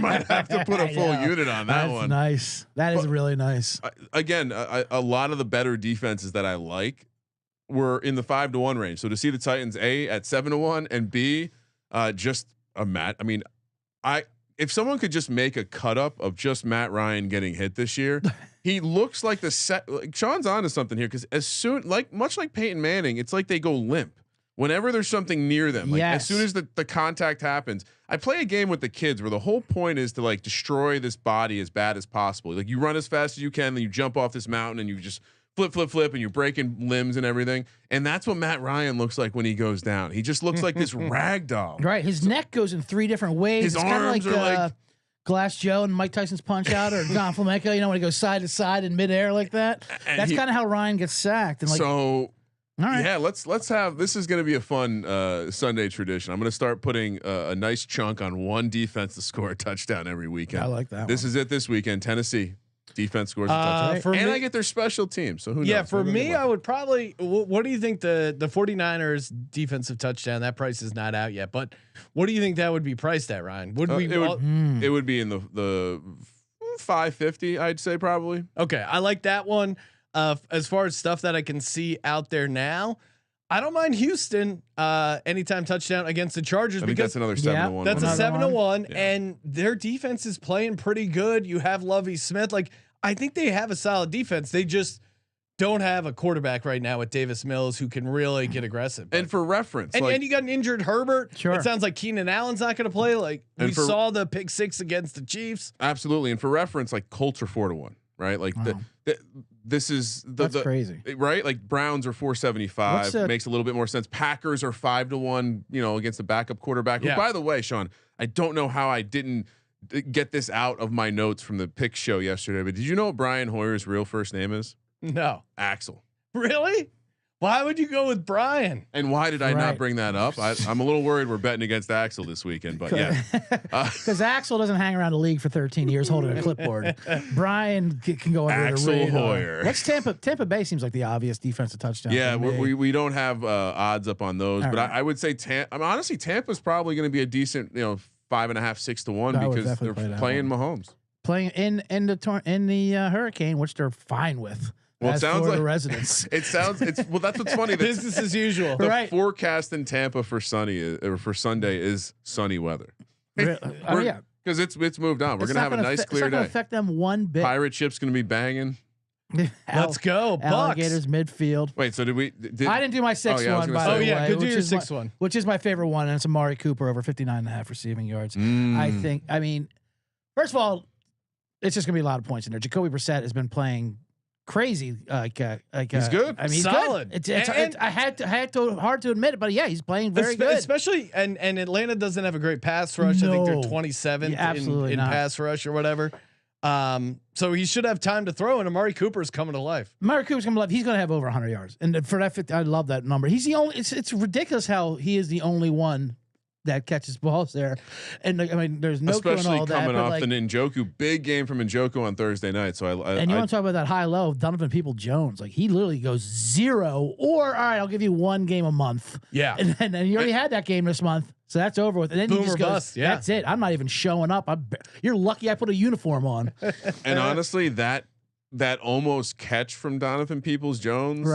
might have to put a full unit on that That's one. Nice. That is really nice. Again, a lot of the better defenses that I like were in the 5-1 range. So to see the Titans A at 7-1 and B just a Matt. I mean, if someone could just make a cut up of just Matt Ryan getting hit this year, he looks like Sean's onto something here because much like Peyton Manning, it's like they go limp. Whenever there's something near them, like as soon as the contact happens, I play a game with the kids where the whole point is to like destroy this body as bad as possible. Like you run as fast as you can, then you jump off this mountain and you just flip, and you're breaking limbs and everything. And that's what Matt Ryan looks like when he goes down. He just looks like this rag doll. Right. His neck goes in 3 different ways. His arms are like Glass Joe and Mike Tyson's Punch Out, or Don Flamenco. You know when he goes side to side in midair like that. That's kind of how Ryan gets sacked. And all right. Yeah, let's have this is going to be a fun Sunday tradition. I'm going to start putting a nice chunk on one defense to score a touchdown every weekend. I like that. This is it this weekend. Tennessee defense scores a touchdown, and I get their special team. So who knows? Yeah, for me, I would probably. What do you think the 49ers defensive touchdown? That price is not out yet, but what do you think that would be priced at, Ryan? It would be in the 550, I'd say probably. Okay, I like that one. As far as stuff that I can see out there now, I don't mind Houston anytime touchdown against the Chargers. I think that's another 7-1. That's a 7-1, yeah. and their defense is playing pretty good. You have Lovie Smith. Like I think they have a solid defense. They just don't have a quarterback right now with Davis Mills who can really get aggressive. And for reference, and you got an injured Herbert. Sure. It sounds like Keenan Allen's not going to play. Like we saw the pick 6 against the Chiefs. Absolutely, and for reference, like Colts are 4-1, right? Like this is that's crazy, right? Like Browns are 475. Makes a little bit more sense. Packers are 5-1, against the backup quarterback. Yeah. Who, by the way, Sean, I don't know how I didn't get this out of my notes from the pick show yesterday, but did you know what Brian Hoyer's real first name is? No. Axel. Really? Why would you go with Brian? And why did I not bring that up? I'm a little worried we're betting against Axel this weekend, but yeah. Because Axel doesn't hang around the league for 13 years holding a clipboard. Brian can go under Axel the radar. Hoyer. What's Tampa Bay seems like the obvious defensive touchdown. Yeah, we don't have odds up on those, but I would say honestly Tampa's probably going to be a decent 5.5, 6-1 because they're playing Mahomes. Playing in the Hurricane, which they're fine with. Well, it sounds Florida like residents. That's what's funny. Business as usual. The forecast in Tampa for Sunday is sunny weather. Yeah, because it's moved on. We're gonna have a nice clear it's not day. Gonna affect them one bit. Pirate ship's gonna be banging. Let's go, Bucks. Alligators midfield. Wait, so I didn't do my 6th one, by the way. Oh yeah, good do your 6th one. Which is my favorite one, and it's Amari Cooper over 59.5 receiving yards. I mean, first of all, it's just gonna be a lot of points in there. Jacoby Brissett has been playing crazy. He's good. I mean, he's Solid. good. I had to hard to admit it, but yeah, he's playing very good. Especially and Atlanta doesn't have a great pass rush. I think they're 27th in pass rush or whatever. So he should have time to throw, and Amari Cooper's coming to life. Amari Cooper's coming to life. He's going to have over 100 yards, and for that, I love that number. He's the only. It's ridiculous how he is the only one that catches balls there, and I mean, there's no especially all coming that, off the Njoku big game from Njoku on Thursday night. So and you want to talk about that high low Donovan Peoples-Jones? Like he literally goes 0 or all right, I'll give you 1 game a month. Yeah, and then you already had that game this month. So that's over with. And then boom he just or goes, bust. Yeah, that's it. I'm not even showing up. You're lucky I put a uniform on. And honestly, that almost catch from Donovan Peoples-Jones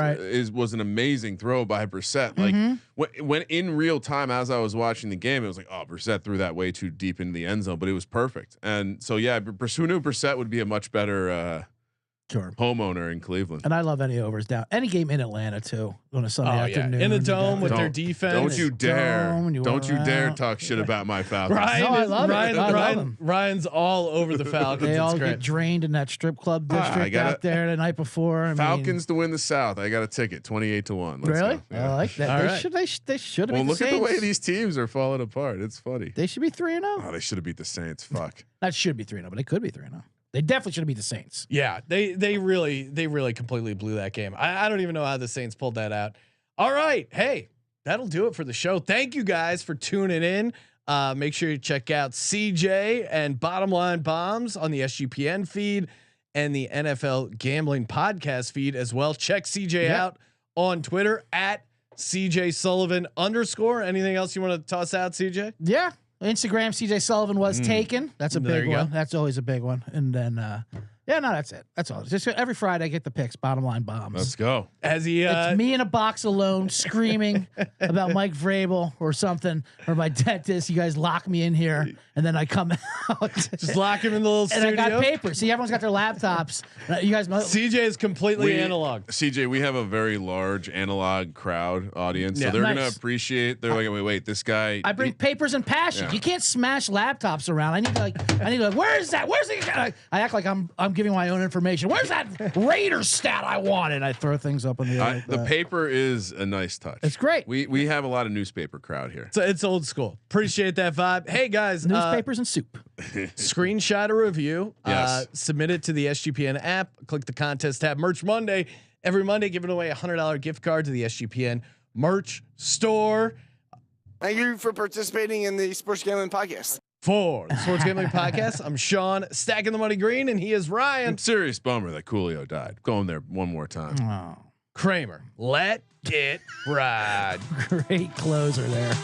was an amazing throw by Brissett. Like when in real time, as I was watching the game, it was like, oh, Brissett threw that way too deep into the end zone, but it was perfect. And so yeah, who knew Brissett would be a much better homeowner in Cleveland. And I love any overs down. Any game in Atlanta too on a Sunday afternoon. In a dome with their defense. Don't you dare talk shit about my Falcons. Ryan's all over the Falcons. They all get drained in that strip club district out there the night before. Falcons to win the South. I got a ticket, 28-1. Really? Yeah. I like that. They should have. Well, look at the way these teams are falling apart. It's funny. They should be 3-0. Oh, they should have beat the Saints. Fuck. That should be 3-0, but they could be 3-0. They definitely should have beat the Saints. Yeah, they really completely blew that game. I don't even know how the Saints pulled that out. All right, hey, that'll do it for the show. Thank you guys for tuning in. Make sure you check out CJ and Bottom Line Bombs on the SGPN feed and the NFL Gambling Podcast feed as well. Check CJ out on Twitter at CJ Sullivan _. Anything else you want to toss out, CJ? Yeah. Instagram CJ Sullivan was taken. That's a big one. That's always a big one. And then that's it. That's all. Just every Friday I get the picks, Bottom Line Bombs. Let's go. As he it's me in a box alone screaming about Mike Vrabel or something, or my dentist. You guys lock me in here and then I come out. Just lock him in the little studio. And I got paper. See, everyone's got their laptops. You guys CJ is completely analog. CJ, we have a very large analog crowd audience. So they're gonna appreciate they're like, wait, this guy I bring papers and passion. You can't smash laptops around. I need to where is that? Where's the I act like I'm giving my own information. Where's that Raiders stat I wanted? I throw things up in the air. The paper is a nice touch. It's great. We have a lot of newspaper crowd here. So it's old school. Appreciate that vibe. Hey guys, newspapers and soup. Screenshot a review. Yes. Submit it to the SGPN app. Click the contest tab. Merch Monday. Every Monday, giving away a $100 gift card to the SGPN merch store. Thank you for participating in the Sports Gambling Podcast. For the Sports Gambling Podcast, I'm Sean, stacking the money green, and he is Ryan. Serious bummer that Coolio died. Going there one more time. Oh. Kramer, let it ride. Great closer there.